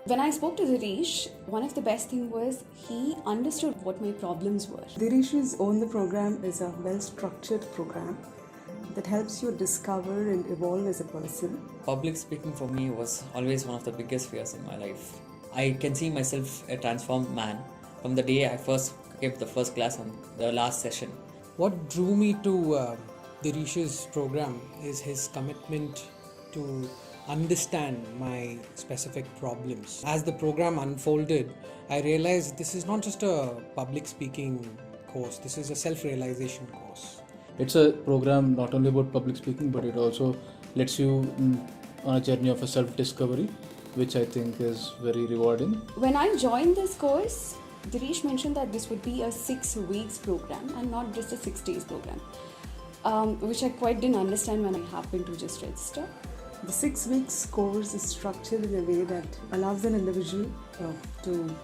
When I spoke to Dirish, one of the best thing was he understood what my problems were. Dirish's Own the Program is a well-structured program that helps you discover and evolve as a person. Public speaking for me was always one of the biggest fears in my life. I can see myself a transformed man from the day I first came to the first class on the last session. What drew me to Dirish's program is his commitment to understand my specific problems. As the program unfolded, I realized this is not just a public speaking course, this is a self-realization course. It's a program not only about public speaking, but it also lets you on a journey of a self-discovery, which I think is very rewarding. When I joined this course, Dirish mentioned that this would be a 6 weeks program and not just a 6 days program, which I quite didn't understand when I happened to just register. The 6 weeks course is structured in a way that allows an individual to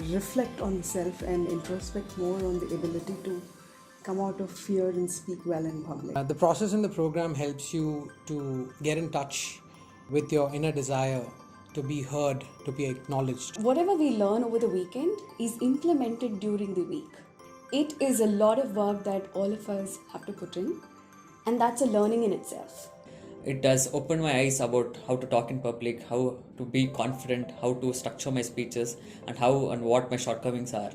reflect on the self and introspect more on the ability to come out of fear and speak well in public. The process in the program helps you to get in touch with your inner desire to be heard, to be acknowledged. Whatever we learn over the weekend is implemented during the week. It is a lot of work that all of us have to put in, and that's a learning in itself. It does open my eyes about how to talk in public, how to be confident, how to structure my speeches, and how and what my shortcomings are.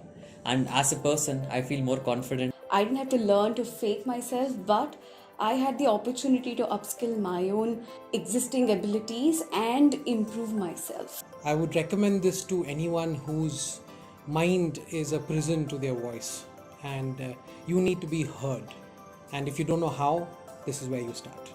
And as a person, I feel more confident. I didn't have to learn to fake myself, but I had the opportunity to upskill my own existing abilities and improve myself. I would recommend this to anyone whose mind is a prison to their voice, and you need to be heard. And if you don't know how, this is where you start.